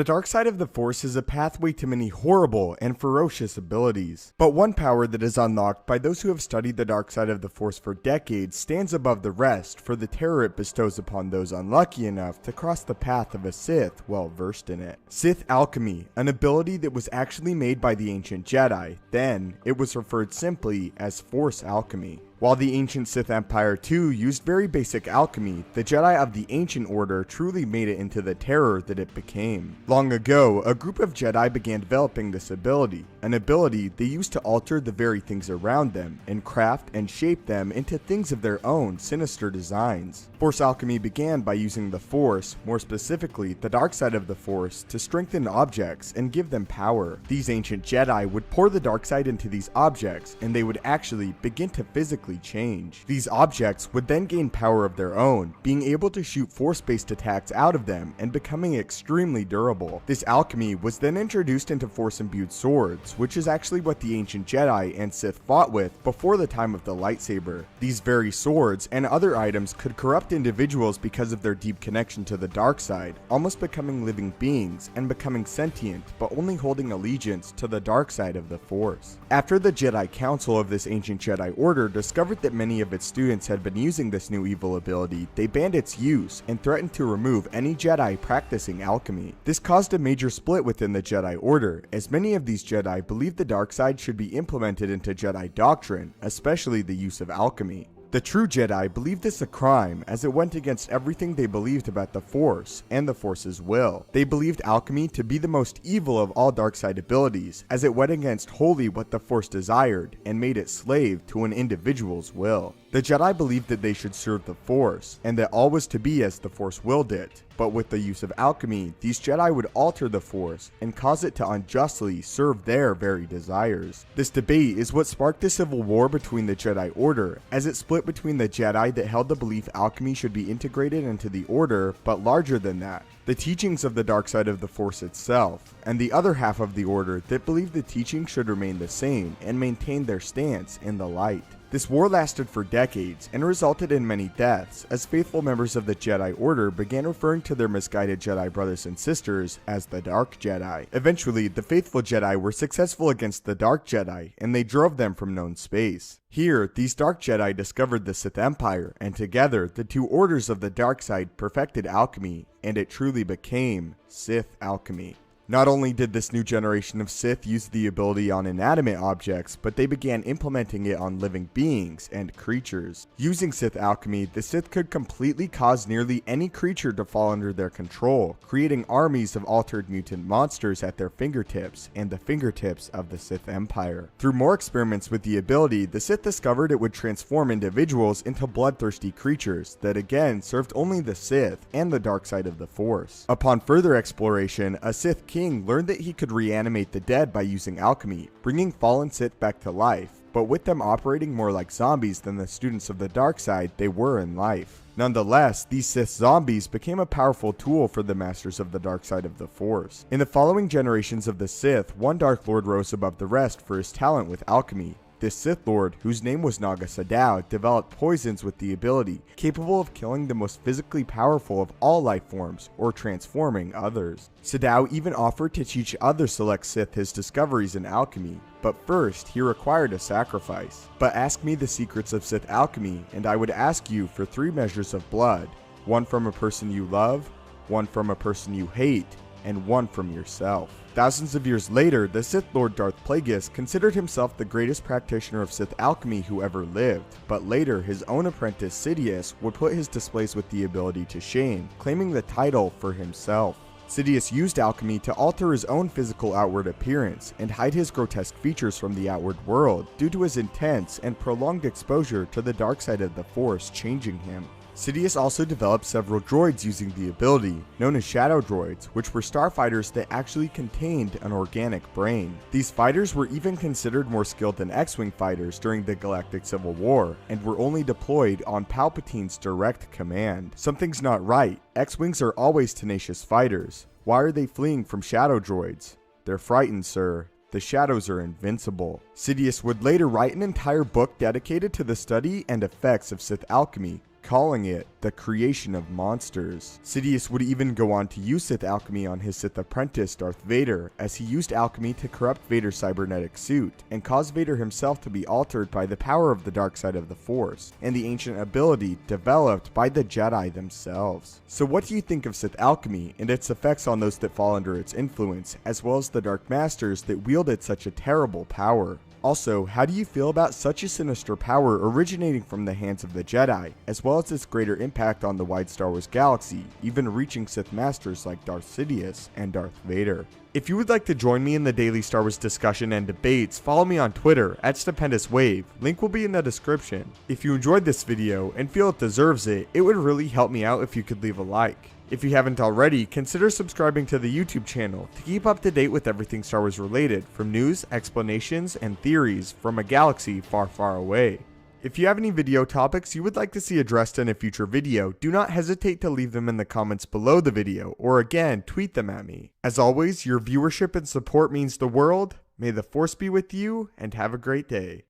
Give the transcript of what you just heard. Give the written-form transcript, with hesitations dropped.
The dark side of the Force is a pathway to many horrible and ferocious abilities, but one power that is unlocked by those who have studied the dark side of the Force for decades stands above the rest for the terror it bestows upon those unlucky enough to cross the path of a Sith well versed in it. Sith alchemy, an ability that was actually made by the ancient Jedi, then it was referred simply as Force alchemy. While the ancient Sith Empire too used very basic alchemy, the Jedi of the Ancient Order truly made it into the terror that it became. Long ago, a group of Jedi began developing this ability, an ability they used to alter the very things around them, and craft and shape them into things of their own sinister designs. Force alchemy began by using the Force, more specifically the dark side of the Force, to strengthen objects and give them power. These ancient Jedi would pour the dark side into these objects, and they would actually begin to physically change. These objects would then gain power of their own, being able to shoot force-based attacks out of them and becoming extremely durable. This alchemy was then introduced into force-imbued swords, which is actually what the ancient Jedi and Sith fought with before the time of the lightsaber. These very swords and other items could corrupt individuals because of their deep connection to the dark side, almost becoming living beings and becoming sentient, but only holding allegiance to the dark side of the Force. After the Jedi Council of this ancient Jedi Order discovered that many of its students had been using this new evil ability, they banned its use and threatened to remove any Jedi practicing alchemy. This caused a major split within the Jedi Order, as many of these Jedi believed the dark side should be implemented into Jedi doctrine, especially the use of alchemy. The true Jedi believed this a crime, as it went against everything they believed about the Force and the Force's will. They believed alchemy to be the most evil of all dark side abilities, as it went against wholly what the Force desired and made it slave to an individual's will. The Jedi believed that they should serve the Force, and that all was to be as the Force willed it. But with the use of alchemy, these Jedi would alter the Force and cause it to unjustly serve their very desires. This debate is what sparked the civil war between the Jedi Order, as it split between the Jedi that held the belief alchemy should be integrated into the Order, but larger than that, the teachings of the dark side of the Force itself, and the other half of the Order that believed the teachings should remain the same and maintain their stance in the light. This war lasted for decades and resulted in many deaths, as faithful members of the Jedi Order began referring to their misguided Jedi brothers and sisters as the Dark Jedi. Eventually, the faithful Jedi were successful against the Dark Jedi, and they drove them from known space. Here, these Dark Jedi discovered the Sith Empire, and together, the two orders of the dark side perfected alchemy, and it truly became Sith alchemy. Not only did this new generation of Sith use the ability on inanimate objects, but they began implementing it on living beings and creatures. Using Sith alchemy, the Sith could completely cause nearly any creature to fall under their control, creating armies of altered mutant monsters at their fingertips and the fingertips of the Sith Empire. Through more experiments with the ability, the Sith discovered it would transform individuals into bloodthirsty creatures that again served only the Sith and the dark side of the Force. Upon further exploration, a Sith king learned that he could reanimate the dead by using alchemy, bringing fallen Sith back to life, but with them operating more like zombies than the students of the dark side they were in life. Nonetheless, these Sith zombies became a powerful tool for the masters of the dark side of the Force. In the following generations of the Sith, one Dark Lord rose above the rest for his talent with alchemy. This Sith Lord, whose name was Naga Sadow, developed poisons with the ability, capable of killing the most physically powerful of all life forms, or transforming others. Sadow even offered to teach other select Sith his discoveries in alchemy, but first he required a sacrifice. But ask me the secrets of Sith alchemy, and I would ask you for 3 measures of blood, one from a person you love, one from a person you hate, and one from yourself. Thousands of years later, the Sith Lord Darth Plagueis considered himself the greatest practitioner of Sith alchemy who ever lived, but later his own apprentice Sidious would put his displays with the ability to shame, claiming the title for himself. Sidious used alchemy to alter his own physical outward appearance and hide his grotesque features from the outward world due to his intense and prolonged exposure to the dark side of the Force changing him. Sidious also developed several droids using the ability, known as shadow droids, which were starfighters that actually contained an organic brain. These fighters were even considered more skilled than X-Wing fighters during the Galactic Civil War, and were only deployed on Palpatine's direct command. Something's not right. X-Wings are always tenacious fighters. Why are they fleeing from shadow droids? They're frightened, sir. The shadows are invincible. Sidious would later write an entire book dedicated to the study and effects of Sith alchemy, calling it the creation of monsters. Sidious would even go on to use Sith alchemy on his Sith apprentice Darth Vader, as he used alchemy to corrupt Vader's cybernetic suit, and cause Vader himself to be altered by the power of the dark side of the Force, and the ancient ability developed by the Jedi themselves. So what do you think of Sith alchemy, and its effects on those that fall under its influence, as well as the Dark Masters that wielded such a terrible power? Also, how do you feel about such a sinister power originating from the hands of the Jedi, as well as its greater impact on the wide Star Wars galaxy, even reaching Sith Masters like Darth Sidious and Darth Vader? If you would like to join me in the daily Star Wars discussion and debates, follow me on Twitter at thestupendousswave, link will be in the description. If you enjoyed this video and feel it deserves it, it would really help me out if you could leave a like. If you haven't already, consider subscribing to the YouTube channel to keep up to date with everything Star Wars related, from news, explanations, and theories from a galaxy far, far away. If you have any video topics you would like to see addressed in a future video, do not hesitate to leave them in the comments below the video, or again, tweet them at me. As always, your viewership and support means the world. May the Force be with you, and have a great day.